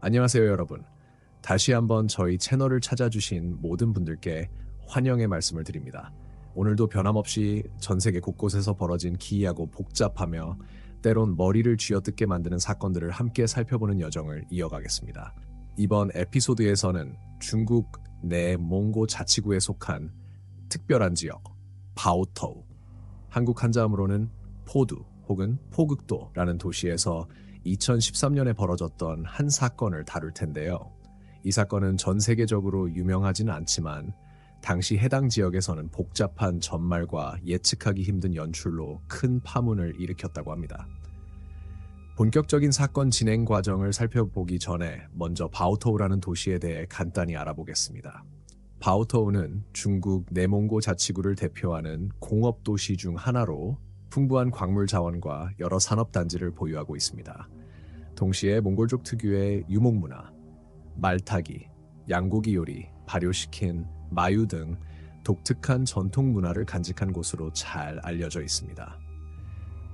안녕하세요, 여러분. 다시 한번 저희 채널을 찾아주신 모든 분들께 환영의 말씀을 드립니다. 오늘도 변함없이 전 세계 곳곳에서 벌어진 기이하고 복잡하며 때론 머리를 쥐어뜯게 만드는 사건들을 함께 살펴보는 여정을 이어가겠습니다. 이번 에피소드에서는 중국 내몽고 자치구에 속한 특별한 지역, 바오터우, 한국 한자음으로는 포두 혹은 포극도라는 도시에서 2013년에 벌어졌던 한 사건을 다룰 텐데요. 이 사건은 전 세계적으로 유명하지는 않지만 당시 해당 지역에서는 복잡한 전말과 예측하기 힘든 연출로 큰 파문을 일으켰다고 합니다. 본격적인 사건 진행 과정을 살펴보기 전에 먼저 바오터우라는 도시에 대해 간단히 알아보겠습니다. 바오터우는 중국 내몽고 자치구를 대표하는 공업도시 중 하나로 풍부한 광물 자원과 여러 산업단지를 보유하고 있습니다. 동시에 몽골족 특유의 유목문화, 말타기, 양고기 요리, 발효시킨 마유 등 독특한 전통 문화를 간직한 곳으로 잘 알려져 있습니다.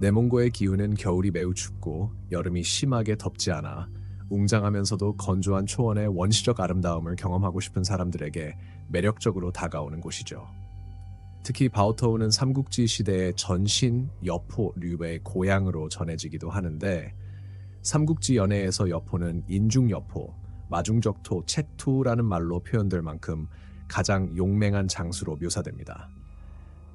내몽고의 기후는 겨울이 매우 춥고 여름이 심하게 덥지 않아 웅장하면서도 건조한 초원의 원시적 아름다움을 경험하고 싶은 사람들에게 매력적으로 다가오는 곳이죠. 특히 바오터우는 삼국지 시대의 전신 여포류의 고향으로 전해지기도 하는데 삼국지 연애에서 여포는 인중여포, 마중적토, 책투라는 말로 표현될 만큼 가장 용맹한 장수로 묘사됩니다.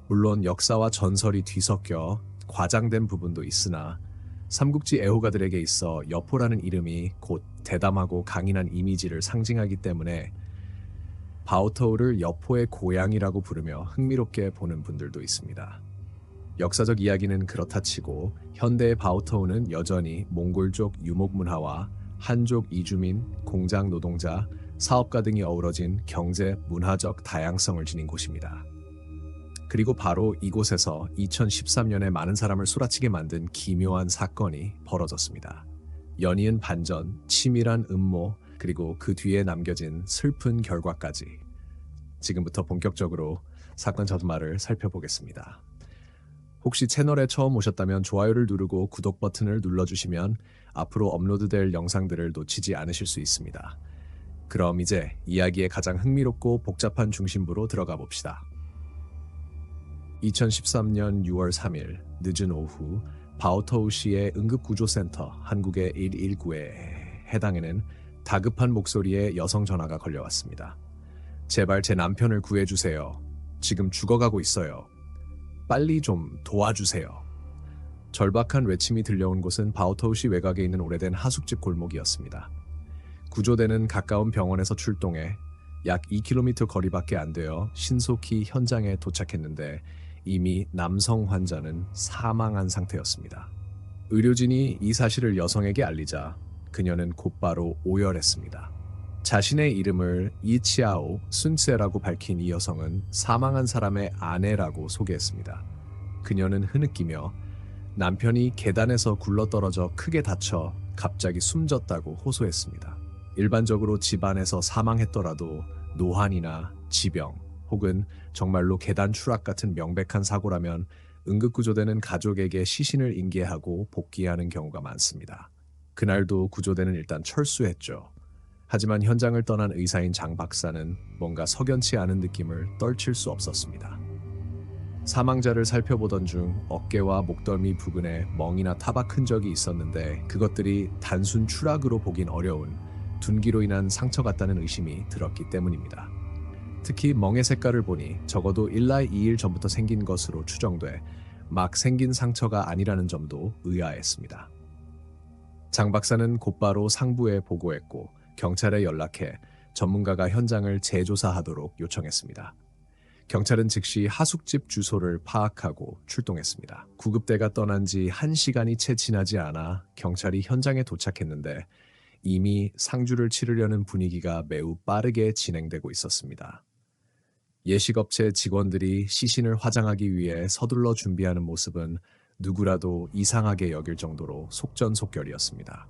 물론 역사와 전설이 뒤섞여 과장된 부분도 있으나 삼국지 애호가들에게 있어 여포라는 이름이 곧 대담하고 강인한 이미지를 상징하기 때문에 바오터우를 여포의 고향이라고 부르며 흥미롭게 보는 분들도 있습니다. 역사적 이야기는 그렇다 치고 현대의 바오터우는 여전히 몽골족 유목문화와 한족 이주민, 공장 노동자, 사업가 등이 어우러진 경제, 문화적 다양성을 지닌 곳입니다. 그리고 바로 이곳에서 2013년에 많은 사람을 쏘라치게 만든 기묘한 사건이 벌어졌습니다. 연이은 반전, 치밀한 음모, 그리고 그 뒤에 남겨진 슬픈 결과까지. 지금부터 본격적으로 사건 전말을 살펴보겠습니다. 혹시 채널에 처음 오셨다면 좋아요를 누르고 구독 버튼을 눌러주시면 앞으로 업로드될 영상들을 놓치지 않으실 수 있습니다. 그럼 이제 이야기의 가장 흥미롭고 복잡한 중심부로 들어가 봅시다. 2013년 6월 3일 늦은 오후 바오터우시의 응급구조센터 한국의 119에 해당에는 다급한 목소리의 여성 전화가 걸려왔습니다. 제발 제 남편을 구해주세요. 지금 죽어가고 있어요. 빨리 좀 도와주세요. 절박한 외침이 들려온 곳은 바오터우시 외곽에 있는 오래된 하숙집 골목이었습니다. 구조대는 가까운 병원에서 출동해 약 2km 거리밖에 안 되어 신속히 현장에 도착했는데 이미 남성 환자는 사망한 상태였습니다. 의료진이 이 사실을 여성에게 알리자 그녀는 곧바로 오열했습니다. 자신의 이름을 이치아오 순세라고 밝힌 이 여성은 사망한 사람의 아내라고 소개했습니다. 그녀는 흐느끼며 남편이 계단에서 굴러떨어져 크게 다쳐 갑자기 숨졌다고 호소했습니다. 일반적으로 집안에서 사망했더라도 노환이나 지병 혹은 정말로 계단 추락 같은 명백한 사고라면 응급구조대는 가족에게 시신을 인계하고 복귀하는 경우가 많습니다. 그날도 구조대는 일단 철수했죠. 하지만 현장을 떠난 의사인 장 박사는 뭔가 석연치 않은 느낌을 떨칠 수 없었습니다. 사망자를 살펴보던 중 어깨와 목덜미 부근에 멍이나 타박 흔적이 있었는데 그것들이 단순 추락으로 보긴 어려운 둔기로 인한 상처 같다는 의심이 들었기 때문입니다. 특히 멍의 색깔을 보니 적어도 1날 2일 전부터 생긴 것으로 추정돼 막 생긴 상처가 아니라는 점도 의아했습니다. 장 박사는 곧바로 상부에 보고했고 경찰에 연락해 전문가가 현장을 재조사하도록 요청했습니다. 경찰은 즉시 하숙집 주소를 파악하고 출동했습니다. 구급대가 떠난 지 1시간이 채 지나지 않아 경찰이 현장에 도착했는데 이미 상주를 치르려는 분위기가 매우 빠르게 진행되고 있었습니다. 예식업체 직원들이 시신을 화장하기 위해 서둘러 준비하는 모습은 누구라도 이상하게 여길 정도로 속전속결이었습니다.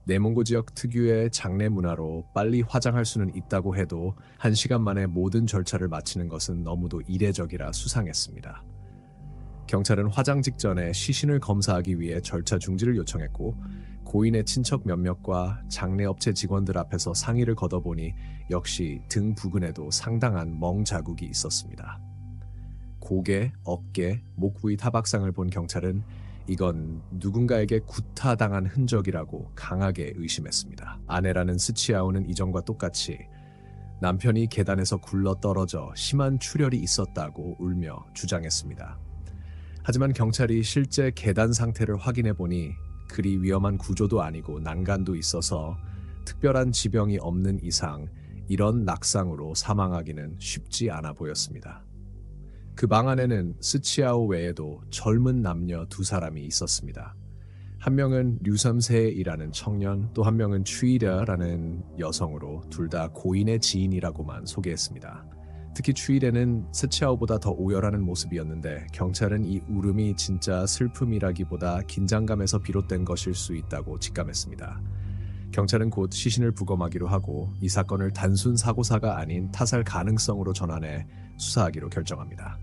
내몽고 지역 특유의 장례 문화로 빨리 화장할 수는 있다고 해도 1시간 만에 모든 절차를 마치는 것은 너무도 이례적이라 수상했습니다. 경찰은 화장 직전에 시신을 검사하기 위해 절차 중지를 요청했고 고인의 친척 몇몇과 장례업체 직원들 앞에서 상의를 거둬보니 역시 등 부근에도 상당한 멍 자국이 있었습니다. 고개, 어깨, 목 부위 타박상을 본 경찰은 이건 누군가에게 구타당한 흔적이라고 강하게 의심했습니다. 아내라는 스치아오는 이전과 똑같이 남편이 계단에서 굴러 떨어져 심한 출혈이 있었다고 울며 주장했습니다. 하지만 경찰이 실제 계단 상태를 확인해 보니 그리 위험한 구조도 아니고 난간도 있어서 특별한 지병이 없는 이상 이런 낙상으로 사망하기는 쉽지 않아 보였습니다. 그 방 안에는 스치아오 외에도 젊은 남녀 두 사람이 있었습니다. 한 명은 류섬세이라는 청년, 또 한 명은 추이랴라는 여성으로 둘 다 고인의 지인이라고만 소개했습니다. 특히 추이랴는 스치아오보다 더 오열하는 모습이었는데 경찰은 이 울음이 진짜 슬픔이라기보다 긴장감에서 비롯된 것일 수 있다고 직감했습니다. 경찰은 곧 시신을 부검하기로 하고 이 사건을 단순 사고사가 아닌 타살 가능성으로 전환해 수사하기로 결정합니다.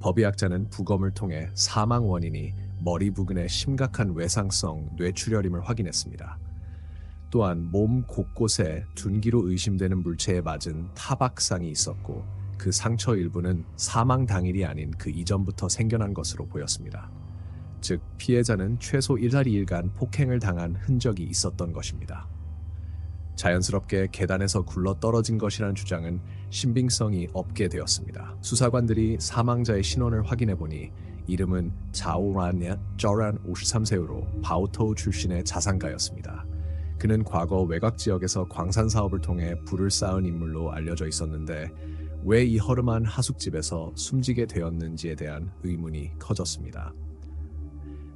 법의학자는 부검을 통해 사망 원인이 머리 부근의 심각한 외상성 뇌출혈임을 확인했습니다. 또한 몸 곳곳에 둔기로 의심되는 물체에 맞은 타박상이 있었고 그 상처 일부는 사망 당일이 아닌 그 이전부터 생겨난 것으로 보였습니다. 즉 피해자는 최소 1~2일간 폭행을 당한 흔적이 있었던 것입니다. 자연스럽게 계단에서 굴러 떨어진 것이라는 주장은 신빙성이 없게 되었습니다. 수사관들이 사망자의 신원을 확인해 보니 이름은 자오란야 저란 53세로 바오토우 출신의 자산가였습니다. 그는 과거 외곽 지역에서 광산 사업을 통해 부를 쌓은 인물로 알려져 있었는데 왜 이 허름한 하숙집에서 숨지게 되었는지에 대한 의문이 커졌습니다.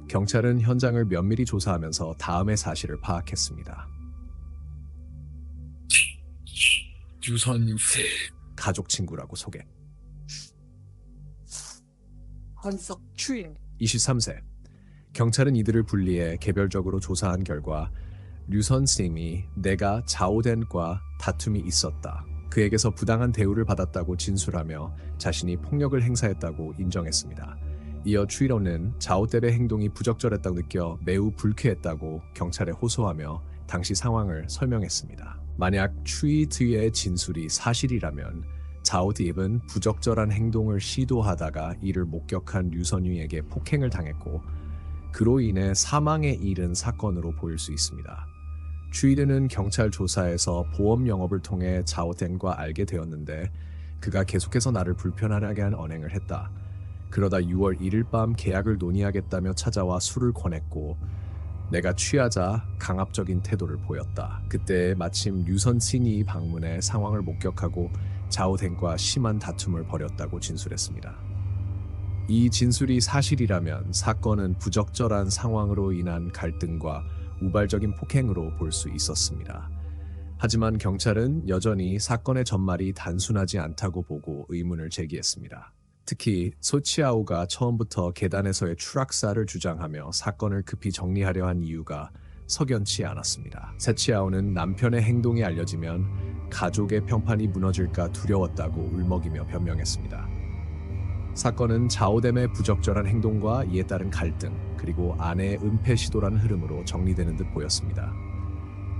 경찰은 현장을 면밀히 조사하면서 다음의 사실을 파악했습니다. 유선세 가족 친구라고 소개. 한석춘 23세. 경찰은 이들을 분리해 개별적으로 조사한 결과 류선생이 내가 자오덴과 다툼이 있었다. 그에게서 부당한 대우를 받았다고 진술하며 자신이 폭력을 행사했다고 인정했습니다. 이어 추이로는 자오덴의 행동이 부적절했다고 느껴 매우 불쾌했다고 경찰에 호소하며 당시 상황을 설명했습니다. 만약 추이드의 진술이 사실이라면 자오딥은 부적절한 행동을 시도하다가 이를 목격한 류선유에게 폭행을 당했고 그로 인해 사망에 이른 사건으로 보일 수 있습니다. 추이드는 경찰 조사에서 보험 영업을 통해 자오덴과 알게 되었는데 그가 계속해서 나를 불편하게 한 언행을 했다. 그러다 6월 1일 밤 계약을 논의하겠다며 찾아와 술을 권했고 내가 취하자 강압적인 태도를 보였다. 그때 마침 류선신이 방문해 상황을 목격하고 자오덴과 심한 다툼을 벌였다고 진술했습니다. 이 진술이 사실이라면 사건은 부적절한 상황으로 인한 갈등과 우발적인 폭행으로 볼 수 있었습니다. 하지만 경찰은 여전히 사건의 전말이 단순하지 않다고 보고 의문을 제기했습니다. 특히 소치아오가 처음부터 계단에서의 추락사를 주장하며 사건을 급히 정리하려 한 이유가 석연치 않았습니다. 세치아오는 남편의 행동이 알려지면 가족의 평판이 무너질까 두려웠다고 울먹이며 변명했습니다. 사건은 자오뎀의 부적절한 행동과 이에 따른 갈등, 그리고 아내의 은폐 시도라는 흐름으로 정리되는 듯 보였습니다.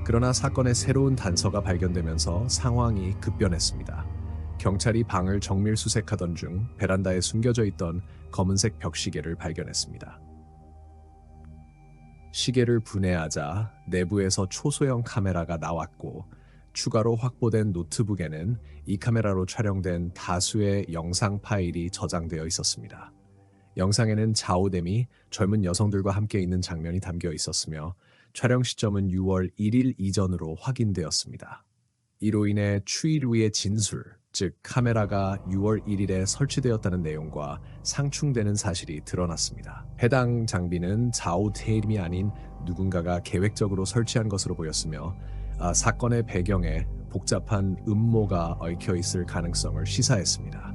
그러나 사건의 새로운 단서가 발견되면서 상황이 급변했습니다. 경찰이 방을 정밀 수색하던 중 베란다에 숨겨져 있던 검은색 벽시계를 발견했습니다. 시계를 분해하자 내부에서 초소형 카메라가 나왔고 추가로 확보된 노트북에는 이 카메라로 촬영된 다수의 영상 파일이 저장되어 있었습니다. 영상에는 자오뎀이 젊은 여성들과 함께 있는 장면이 담겨 있었으며 촬영 시점은 6월 1일 이전으로 확인되었습니다. 이로 인해 추이루의 진술, 즉 카메라가 6월 1일에 설치되었다는 내용과 상충되는 사실이 드러났습니다. 해당 장비는 자오뎀이 아닌 누군가가 계획적으로 설치한 것으로 보였으며 사건의 배경에 복잡한 음모가 얽혀 있을 가능성을 시사했습니다.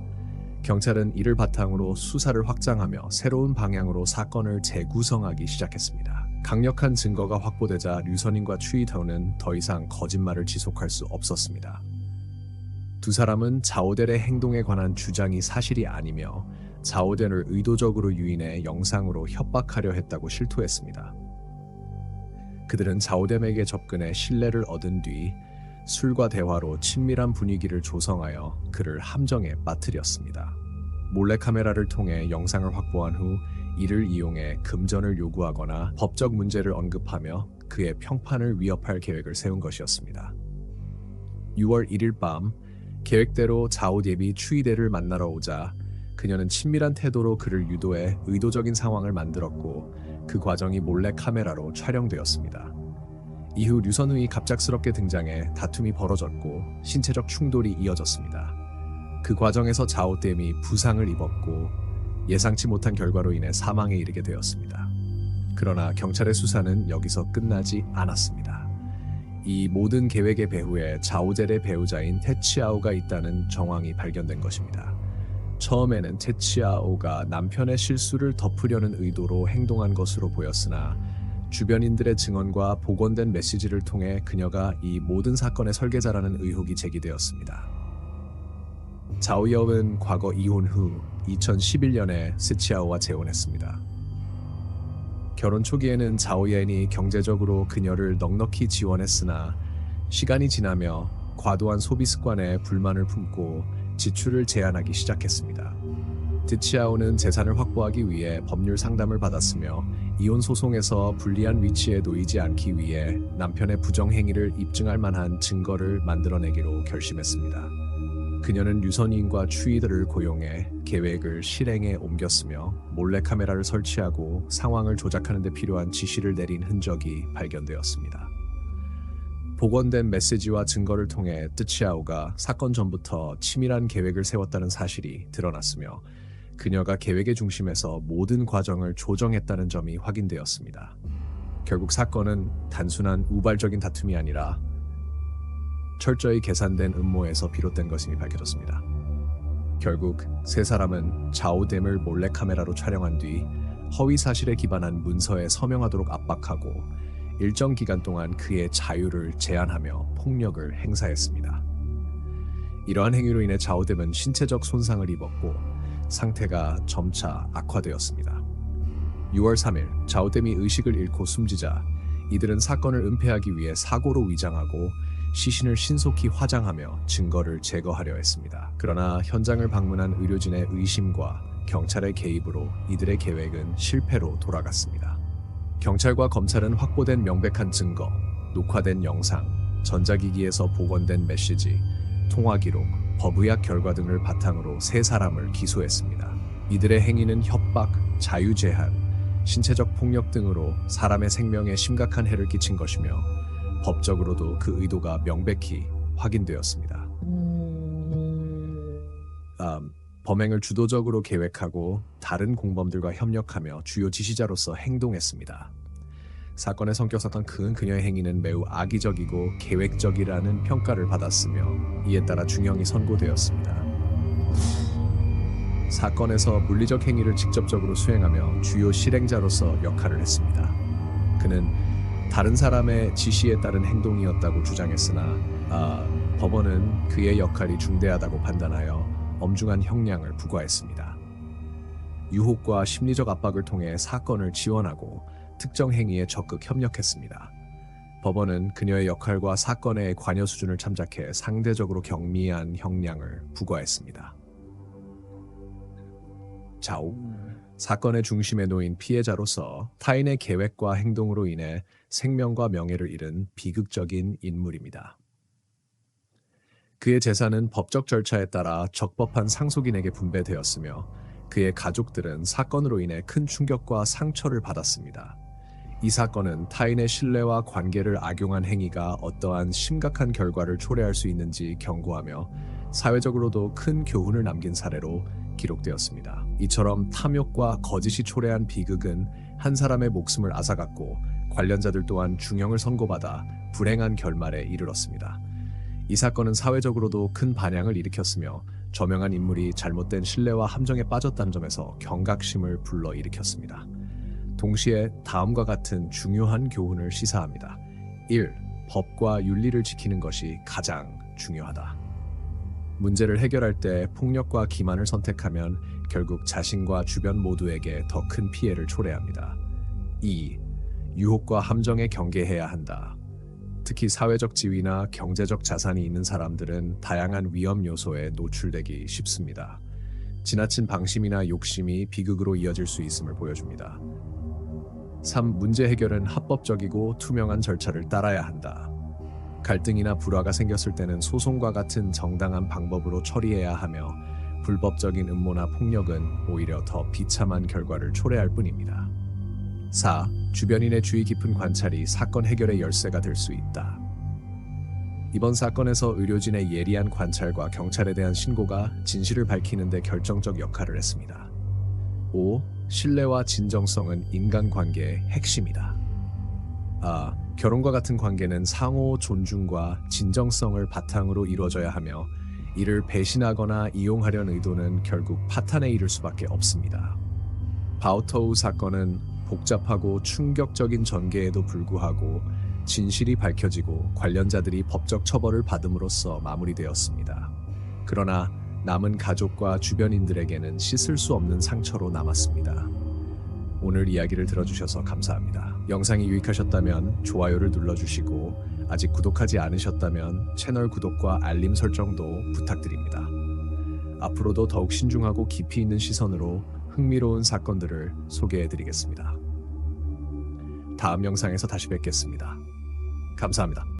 경찰은 이를 바탕으로 수사를 확장하며 새로운 방향으로 사건을 재구성하기 시작했습니다. 강력한 증거가 확보되자 류선인과 추이터는 더 이상 거짓말을 지속할 수 없었습니다. 두 사람은 자오델의 행동에 관한 주장이 사실이 아니며 자오델을 의도적으로 유인해 영상으로 협박하려 했다고 실토했습니다. 그들은 자오뎀에게 접근해 신뢰를 얻은 뒤 술과 대화로 친밀한 분위기를 조성하여 그를 함정에 빠뜨렸습니다. 몰래카메라를 통해 영상을 확보한 후 이를 이용해 금전을 요구하거나 법적 문제를 언급하며 그의 평판을 위협할 계획을 세운 것이었습니다. 6월 1일 밤 계획대로 자오뎁이 추이대를 만나러 오자 그녀는 친밀한 태도로 그를 유도해 의도적인 상황을 만들었고 그 과정이 몰래 카메라로 촬영되었습니다. 이후 류선우이 갑작스럽게 등장해 다툼이 벌어졌고 신체적 충돌이 이어졌습니다. 그 과정에서 자오뎁이 부상을 입었고 예상치 못한 결과로 인해 사망에 이르게 되었습니다. 그러나 경찰의 수사는 여기서 끝나지 않았습니다. 이 모든 계획의 배후에 자오젤의 배우자인 테치아오가 있다는 정황이 발견된 것입니다. 처음에는 테치아오가 남편의 실수를 덮으려는 의도로 행동한 것으로 보였으나 주변인들의 증언과 복원된 메시지를 통해 그녀가 이 모든 사건의 설계자라는 의혹이 제기되었습니다. 자오엽은 과거 이혼 후 2011년에 스치아오와 재혼했습니다. 결혼 초기에는 자오옌이 경제적으로 그녀를 넉넉히 지원했으나 시간이 지나며 과도한 소비 습관에 불만을 품고 지출을 제한하기 시작했습니다. 드치아오는 재산을 확보하기 위해 법률 상담을 받았으며 이혼 소송에서 불리한 위치에 놓이지 않기 위해 남편의 부정행위를 입증할 만한 증거를 만들어내기로 결심했습니다. 그녀는 류선인과 추이들을 고용해 계획을 실행에 옮겼으며 몰래카메라를 설치하고 상황을 조작하는 데 필요한 지시를 내린 흔적이 발견되었습니다. 복원된 메시지와 증거를 통해 뜨치아오가 사건 전부터 치밀한 계획을 세웠다는 사실이 드러났으며 그녀가 계획의 중심에서 모든 과정을 조정했다는 점이 확인되었습니다. 결국 사건은 단순한 우발적인 다툼이 아니라 철저히 계산된 음모에서 비롯된 것임이 밝혀졌습니다. 결국 세 사람은 자오뎀을 몰래카메라로 촬영한 뒤 허위 사실에 기반한 문서에 서명하도록 압박하고 일정 기간 동안 그의 자유를 제한하며 폭력을 행사했습니다. 이러한 행위로 인해 자오뎀은 신체적 손상을 입었고 상태가 점차 악화되었습니다. 6월 3일 자오뎀이 의식을 잃고 숨지자 이들은 사건을 은폐하기 위해 사고로 위장하고 시신을 신속히 화장하며 증거를 제거하려 했습니다. 그러나 현장을 방문한 의료진의 의심과 경찰의 개입으로 이들의 계획은 실패로 돌아갔습니다. 경찰과 검찰은 확보된 명백한 증거, 녹화된 영상, 전자기기에서 복원된 메시지, 통화 기록, 법의학 결과 등을 바탕으로 세 사람을 기소했습니다. 이들의 행위는 협박, 자유 제한, 신체적 폭력 등으로 사람의 생명에 심각한 해를 끼친 것이며 법적으로도 그 의도가 명백히 확인되었습니다. 범행을 주도적으로 계획하고 다른 공범들과 협력하며 주요 지시자로서 행동했습니다. 사건의 성격상 큰 그녀의 행위는 매우 악의적이고 계획적이라는 평가를 받았으며 이에 따라 중형이 선고되었습니다. 사건에서 물리적 행위를 직접적으로 수행하며 주요 실행자로서 역할을 했습니다. 그는 다른 사람의 지시에 따른 행동이었다고 주장했으나 법원은 그의 역할이 중대하다고 판단하여 엄중한 형량을 부과했습니다. 유혹과 심리적 압박을 통해 사건을 지원하고 특정 행위에 적극 협력했습니다. 법원은 그녀의 역할과 사건의 관여 수준을 참작해 상대적으로 경미한 형량을 부과했습니다. 자오, 사건의 중심에 놓인 피해자로서 타인의 계획과 행동으로 인해 생명과 명예를 잃은 비극적인 인물입니다. 그의 재산은 법적 절차에 따라 적법한 상속인에게 분배되었으며 그의 가족들은 사건으로 인해 큰 충격과 상처를 받았습니다. 이 사건은 타인의 신뢰와 관계를 악용한 행위가 어떠한 심각한 결과를 초래할 수 있는지 경고하며 사회적으로도 큰 교훈을 남긴 사례로 기록되었습니다. 이처럼 탐욕과 거짓이 초래한 비극은 한 사람의 목숨을 앗아갔고 관련자들 또한 중형을 선고받아 불행한 결말에 이르렀습니다. 이 사건은 사회적으로도 큰 반향을 일으켰으며 저명한 인물이 잘못된 신뢰와 함정에 빠졌다는 점에서 경각심을 불러일으켰습니다. 동시에 다음과 같은 중요한 교훈을 시사합니다. 1. 법과 윤리를 지키는 것이 가장 중요하다. 문제를 해결할 때 폭력과 기만을 선택하면 결국 자신과 주변 모두에게 더 큰 피해를 초래합니다. 2. 유혹과 함정에 경계해야 한다. 특히 사회적 지위나 경제적 자산이 있는 사람들은 다양한 위험 요소에 노출되기 쉽습니다. 지나친 방심이나 욕심이 비극으로 이어질 수 있음을 보여줍니다. 3. 문제 해결은 합법적이고 투명한 절차를 따라야 한다. 갈등이나 불화가 생겼을 때는 소송과 같은 정당한 방법으로 처리해야 하며 불법적인 음모나 폭력은 오히려 더 비참한 결과를 초래할 뿐입니다. 4. 주변인의 주의 깊은 관찰이 사건 해결의 열쇠가 될 수 있다. 이번 사건에서 의료진의 예리한 관찰과 경찰에 대한 신고가 진실을 밝히는 데 결정적 역할을 했습니다. 5. 신뢰와 진정성은 인간관계의 핵심이다. 결혼과 같은 관계는 상호 존중과 진정성을 바탕으로 이루어져야 하며 이를 배신하거나 이용하려는 의도는 결국 파탄에 이를 수밖에 없습니다. 바우터우 사건은 복잡하고 충격적인 전개에도 불구하고 진실이 밝혀지고 관련자들이 법적 처벌을 받음으로써 마무리되었습니다. 그러나 남은 가족과 주변인들에게는 씻을 수 없는 상처로 남았습니다. 오늘 이야기를 들어주셔서 감사합니다. 영상이 유익하셨다면 좋아요를 눌러주시고 아직 구독하지 않으셨다면 채널 구독과 알림 설정도 부탁드립니다. 앞으로도 더욱 신중하고 깊이 있는 시선으로 흥미로운 사건들을 소개해드리겠습니다. 다음 영상에서 다시 뵙겠습니다. 감사합니다.